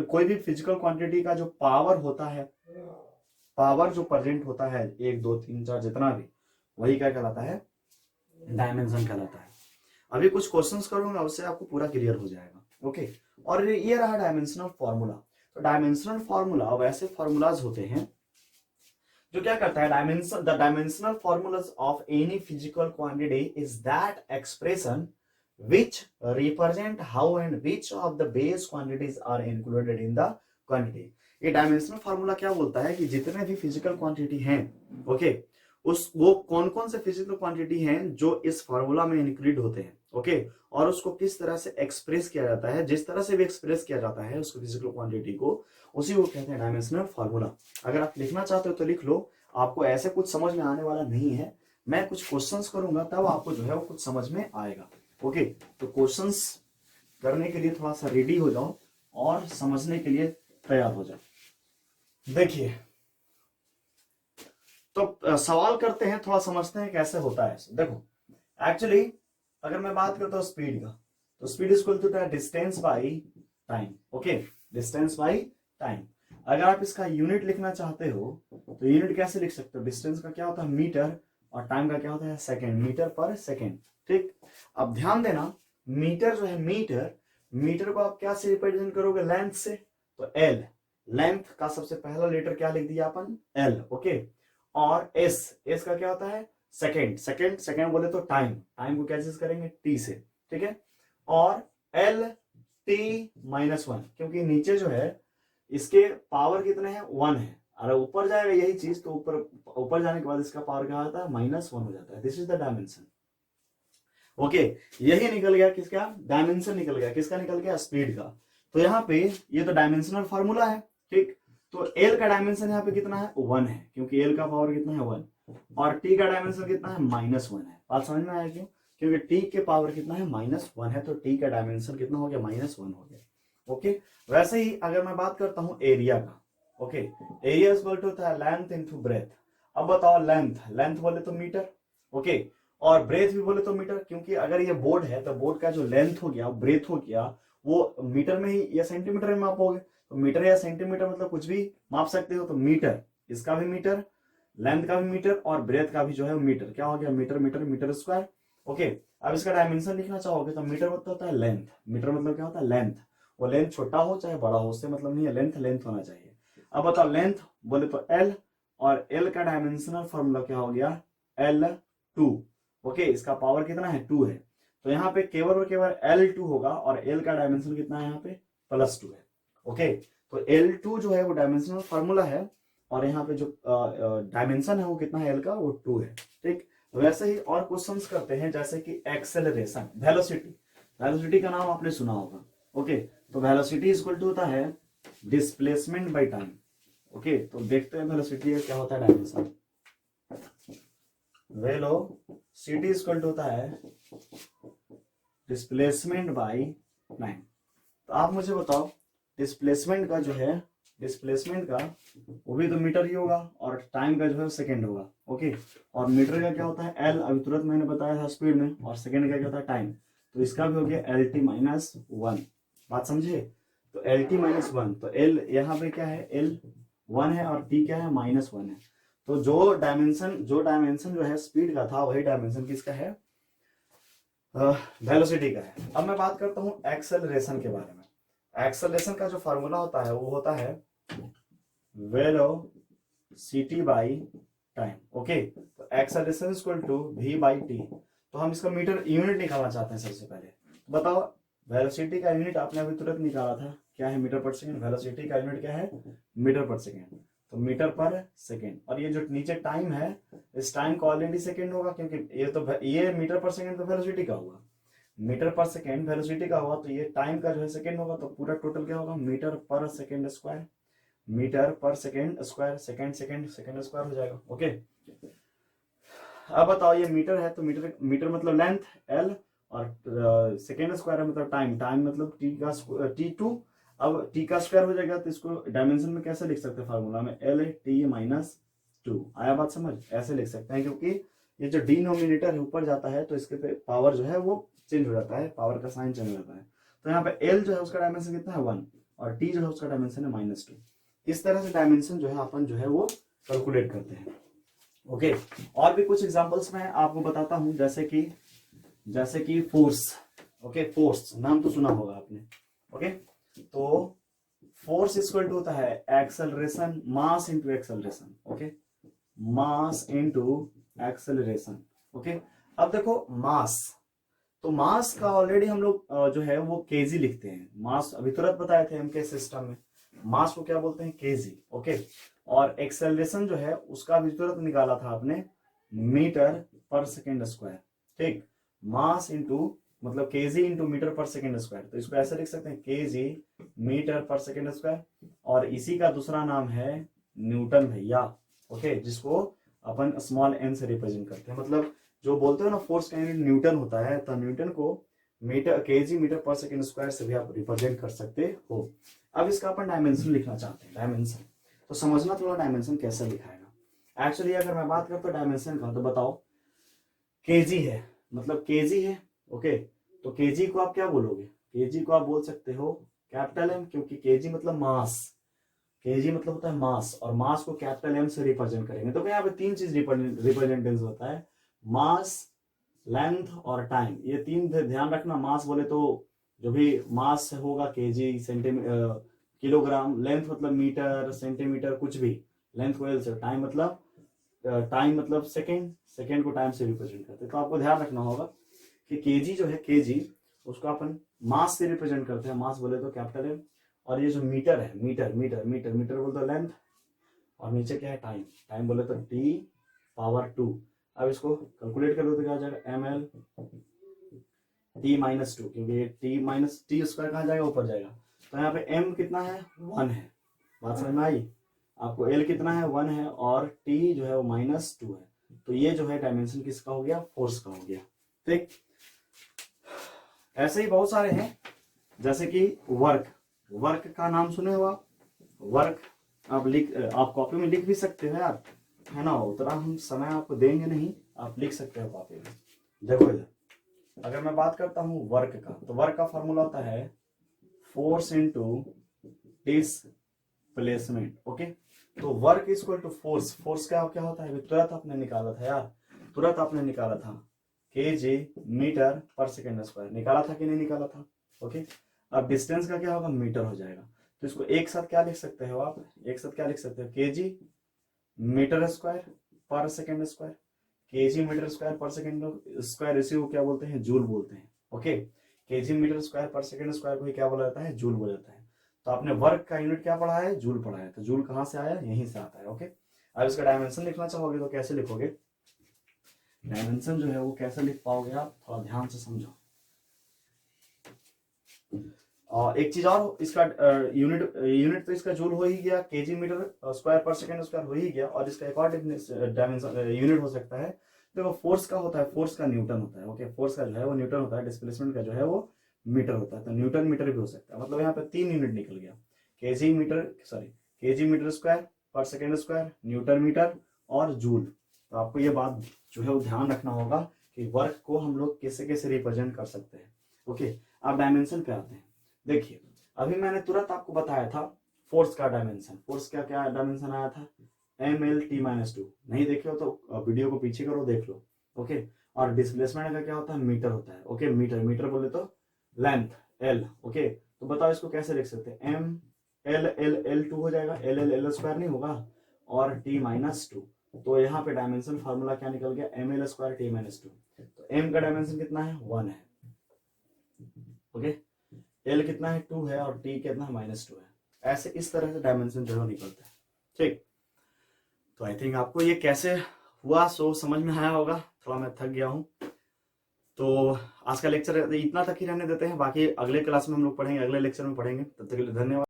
कोई भी फिजिकल क्वांटिटी का जो पावर होता है, पावर जो प्रेजेंट होता है 1 2 3 4 जितना भी, वही क्या कहलाता है, डायमेंशन कहलाता है। अभी कुछ क्वेश्चंस करूंगा, उससे आपको पूरा क्लियर हो जाएगा। ओके, और ये रहा डायमेंशनल फॉर्मूला। तो डायमेंशनल फॉर्मूला वैसे फॉर्मूलाज होते हैं जो क्या करता है, dimension, the dimensional formulas of any physical quantity is that expression which represent how and which of the base quantities are included in the quantity। ये डायमेंशनल फार्मूला क्या बोलता है कि जितने भी फिजिकल क्वांटिटी हैं, ओके, वो कौन कौन से फिजिकल क्वांटिटी हैं जो इस फार्मूला में इंक्लूड होते हैं। ओके, और उसको किस तरह से एक्सप्रेस किया जाता है, जिस तरह से भी एक्सप्रेस किया जाता है उसको फिजिकल क्वांटिटी को, उसी को कहते हैं डायमेंशनल फार्मूला। अगर आप लिखना चाहते हो तो लिख लो, आपको ऐसे कुछ समझ में आने वाला नहीं है, मैं कुछ क्वेश्चंस करूंगा तब आपको जो है वो कुछ समझ में आएगा। ओके, तो क्वेश्चंस करने के लिए थोड़ा सा रेडी हो जाओ और समझने के लिए तैयार हो जाओ। देखिए, तो सवाल करते हैं, थोड़ा समझते हैं कैसे होता है। देखो, एक्चुअली अगर मैं बात करता हूं स्पीड का, तो speed is equal to distance by time. Okay, distance by time. अगर आप इसका यूनिट लिखना चाहते हो तो यूनिट कैसे लिख सकते हो, डिस्टेंस का क्या होता है मीटर, और टाइम का क्या होता है सेकेंड, मीटर पर सेकेंड। ठीक, अब ध्यान देना, मीटर जो है, मीटर को आप क्या से रिप्रेजेंट करोगे, लेंथ से, तो एल, लेंथ का सबसे पहला लेटर क्या लिख दिया अपन, एल। ओके, और एस का क्या होता है सेकेंड बोले तो टाइम को कैसे करेंगे, टी से। ठीक है, और एल टी -1, क्योंकि नीचे जो है इसके पावर कितने हैं, 1 है, अरे ऊपर जाएगा यही चीज, तो ऊपर जाने के बाद इसका पावर क्या होता है, -1 हो जाता है। This is the dimension. Okay, यही निकल गया किसका, डायमेंशन निकल गया, किसका निकल गया, स्पीड का। तो यहाँ पे ये तो डायमेंशनल फार्मूला है। ठीक, तो एल का डायमेंशन यहाँ पे कितना है, 1 है, क्योंकि एल का पावर कितना है, 1। और टी का डायमेंशन कितना है, -1 है। बात समझ में आया क्यों? क्योंकि टी के पावर कितना है, -1 है, तो टी का डायमेंशन कितना हो गया, -1 हो गया। ओके, वैसे ही अगर मैं बात करता हूं एरिया का, ओके, एरिया इक्वल टू होता है लेंथ इनटू ब्रेथ। अब बताओ लेंथ, लेंथ बोले तो मीटर, ओके, और ब्रेथ भी बोले तो मीटर, क्योंकि अगर ये बोर्ड है तो बोर्ड का जो लेंथ हो गया, ब्रेथ हो गया, वो मीटर में ही या सेंटीमीटर में मापोगे, तो मीटर या सेंटीमीटर मतलब कुछ भी माप सकते हो, तो मीटर, इसका भी मीटर, लेंथ का भी मीटर और ब्रेथ का भी जो है मीटर, क्या हो गया, metre metre metre square. Okay, अब इसका डायमेंशन लिखना चाहोगे तो मीटर मतलब होता है लेंथ, मीटर मतलब क्या होता है, लेंथ, वो लेंथ छोटा हो चाहे बड़ा हो उससे मतलब नहीं है, लेंथ लेंथ होना चाहिए। अब बताओ लेंथ बोले तो एल, और एल का डायमेंशनल फॉर्मूला क्या हो गया, L2। ओके, इसका पावर कितना है, 2 है, तो यहाँ पे केवल और केवल L2 होगा, और L का डायमेंशन कितना है यहाँ पे, +2 है। ओके, तो L2 जो है वो डायमेंशनल फॉर्मूला है, और यहाँ पे जो डायमेंशन है वो कितना है, L का, वो 2 है। ठीक, वैसे ही और क्वेश्चंस करते हैं, जैसे कि एक्सेलरेशन, वेलोसिटी, वेलोसिटी का नाम आपने सुना होगा। ओके, तो वेलोसिटी इक्वल टू होता है डिस्प्लेसमेंट बाय टाइम। ओके, तो देखते हैं वेलोसिटी क्या होता है, डायमेंशन, वेलोसिटी इक्वल टू होता है डिस्प्लेसमेंट बाय टाइम। तो आप मुझे बताओ डिस्प्लेसमेंट का जो है, डिस्प्लेसमेंट का वो भी तो मीटर ही होगा, और टाइम का जो है सेकंड होगा। ओके, और मीटर का क्या होता है एल, अभी तुरंत मैंने बताया था स्पीड में, और सेकंड का क्या होता है टाइम, तो इसका भी हो गया LT-1। बात समझे, तो LT-1, तो एल यहाँ पे क्या है, L 1 है और T क्या है, -1 है, तो जो डायमेंशन जो है स्पीड का था वही डायमेंशन किसका है, वेलोसिटी का है। अब मैं बात करता हूं एक्सेलरेशन के बारे में। एक्सेलरेशन का जो फार्मूला होता है वो होता है वेलोसिटी बाय टाइम। ओके, तो एक्सेलरेशन इक्वल टू v/t। तो हम इसका मीटर यूनिट निकालना चाहते हैं सबसे पहले, तो बताओ वेलोसिटी का यूनिट आपने अभी तुरंत निकाला था, क्या है, मीटर पर सेकेंड। वेलोसिटी का यूनिट क्या है, मीटर पर सेकेंड, तो मीटर पर सेकेंड। और ये जो नीचे टाइम है, इस टाइम को ऑलरेडी सेकेंड होगा, क्योंकि ये मीटर पर सेकेंड तो वेलोसिटी का हुआ, मीटर पर सेकेंड वेलोसिटी का हुआ, तो ये टाइम का जो है सेकेंड होगा, तो पूरा टोटल क्या होगा, मीटर पर सेकेंड स्क्वायर, मीटर पर second square, second second second square हो जाएगा। ओके, अब बताओ ये मीटर है, तो मीटर मीटर मतलब लेंथ L, और सेकेंड स्क्वायर है मतलब टाइम, टाइम मतलब T2। अब T का स्क्वायर हो जाएगा, तो इसको डायमेंशन में कैसे लिख सकते हैं, फार्मूला में LT-2। आया बात समझ, ऐसे लिख सकते हैं, क्योंकि ये जो डिनोमिनेटर है ऊपर जाता है तो इसके पे पावर जो है वो चेंज हो जाता है, पावर का साइन चेंज हो जाता है। तो यहाँ पे L जो है उसका डायमेंशन कितना है, 1, और T जो है उसका डायमेंशन है -2। इस तरह से डायमेंशन जो है अपन जो है वो कैलकुलेट करते हैं। ओके, और भी कुछ एग्जांपल्स मैं आपको बताता हूं, जैसे कि फोर्स। ओके, फोर्स नाम तो सुना होगा आपने। ओके, तो फोर्स इक्वल टू होता है acceleration, mass into acceleration. Okay, mass into acceleration. Okay, अब देखो मास, तो मास का ऑलरेडी हम लोग जो है वो केजी लिखते हैं। मास अभी तुरंत बताए थे एमके सिस्टम में, मास को क्या बोलते हैं, केजी। ओके, और एक्सेलरेशन जो है उसका भी तुरंत निकाला था आपने, मीटर पर सेकेंड स्क्वायर। ठीक, मास इंटू मतलब केजी इंटू मीटर पर सेकेंड स्क्वायर, तो इसको ऐसे लिख सकते हैं केजी मीटर पर सेकेंड स्क्वायर, और इसी का दूसरा नाम है न्यूटन भैया। ओके, जिसको अपन स्मॉल n से रिप्रेजेंट करते हैं, मतलब जो बोलते हो ना फोर्स का यूनिट न्यूटन होता है, तो न्यूटन को मीटर, केजी मीटर पर सेकेंड स्क्वायर से भी आप रिप्रेजेंट कर सकते हो। अब इसका अपन डायमेंशन लिखना चाहते हैं, डायमेंशन, तो समझना थोड़ा डायमेंशन कैसे लिखाएगा। एक्चुअली अगर मैं बात करता हूँ डायमेंशन का, तो बताओ केजी है, मतलब केजी है। ओके, तो केजी को आप क्या बोलोगे, केजी को आप बोल सकते हो कैपिटल M, क्योंकि केजी मतलब मास, केजी मतलब होता है मास, और मास को कैपिटल M से रिप्रेजेंट करेंगे। तो यहाँ पे तीन चीज रिप्रेजेंटेंस होता है, मास, लेंथ और टाइम, ये तीन ध्यान रखना। मास बोले तो जो भी मास होगा केजी, सेंटीमीटर, किलोग्राम, लेंथ मतलब मीटर, सेंटीमीटर, कुछ भी, लेंथ को एल से, टाइम मतलब सेकेंड, सेकेंड को टाइम से रिप्रेजेंट करते हैं। तो आपको ध्यान रखना होगा कि केजी जो है, केजी उसको अपन मास से रिप्रेजेंट करते हैं, मास बोले तो कैपिटल M, और ये जो मीटर है, मीटर मीटर मीटर मीटर बोले तो लेंथ, और नीचे क्या है टाइम, टाइम बोले तो T⁻²। अब इसको कैलकुलेट कर लो तो क्या आ जाएगा, ml T-2, क्योंकि T स्क्वायर कहाँ जाएगा, ऊपर जाएगा, तो यहाँ पे m कितना है, 1 है। बात समझ में आई आपको, l कितना है, 1 है, और t जो है वो -2 है, तो ये जो है डायमेंशन किसका हो गया, फोर्स का हो गया। ठीक, ऐसे ही बहुत सारे हैं, जैसे कि वर्क, वर्क का नाम सुने हो आप, वर्क आप कॉपी में लिख भी सकते हो यार, है ना, उतना हम समय आपको देंगे नहीं, आप लिख सकते हो कॉपी में। देखो इधर, अगर मैं बात करता हूं वर्क का, तो वर्क का फॉर्मूला होता है फोर्स इनटू डिस्प्लेसमेंट। ओके, तो work is equal to force, force का क्या होता है, तुरंत आपने निकाला था यार, तुरंत आपने निकाला था, kg मीटर पर सेकेंड स्क्वायर, निकाला था कि नहीं निकाला था। ओके, अब डिस्टेंस का क्या होगा, मीटर हो जाएगा, तो इसको एक साथ क्या लिख सकते हो आप, एक साथ क्या लिख सकते हो, kg metre square per second square, kg metre square per second square, इसी को क्या बोलते हैं, जूल बोलते हैं। Okay, kg metre square per second square को ही क्या बोला जाता है, जूल बोला जाता है। तो आपने वर्क का यूनिट क्या पढ़ा है, जूल पढ़ा है, तो जूल कहां से आया, यहीं से आता है। ओके, अब इसका डायमेंशन लिखना चाहोगे तो कैसे लिखोगे, डायमेंशन जो है वो कैसे लिख पाओगे आप, थोड़ा ध्यान से समझो। और एक चीज और, इसका यूनिट तो इसका जूल हो ही गया, KG metre square per second square हो ही गया, और इसका एक और डायमेंशन यूनिट हो सकता है, देखो फोर्स का होता है, फोर्स का न्यूटन होता है। ओके, फोर्स का जो है वो न्यूटन होता है, डिस्प्लेसमेंट का जो है वो मीटर होता है, तो न्यूटन मीटर भी हो सकता है। मतलब यहाँ पे 3 यूनिट निकल गया, KG metre square per second square, Newton metre और जूल। तो आपको ये बात जो है वो ध्यान रखना होगा कि वर्क को हम लोग कैसे कैसे रिप्रेजेंट कर सकते हैं। ओके, अब डायमेंशन पे आते हैं। देखिए, अभी मैंने तुरंत आपको बताया था फोर्स का डायमेंशन, फोर्स का क्या डायमेंशन आया था, mL/t-2, नहीं देखे हो तो वीडियो को पीछे करो, देख लो। ओके, और डिस्प्लेसमेंट का क्या होता है, मीटर होता है। ओके, मीटर, मीटर बोले तो लेंथ l। ओके, तो बताओ इसको कैसे लिख सकते हैं, mL/L2 हो जाएगा, L नहीं होगा, और t-2, तो यहाँ पे डायमेंशन फार्मूला क्या निकल गया, mL² t-2। तो m का डायमेंशन कितना है, 1 है। ओके, L कितना है, 2 है, और T कितना है, -2 है। ऐसे इस तरह से डायमेंशन जो है निकलता है। ठीक, तो आई थिंक आपको ये कैसे हुआ सो समझ में आया होगा, थोड़ा मैं थक गया हूं, तो आज का लेक्चर इतना तक ही रहने देते हैं, बाकी अगले क्लास में हम लोग पढ़ेंगे, अगले लेक्चर में पढ़ेंगे। तब तक के लिए धन्यवाद।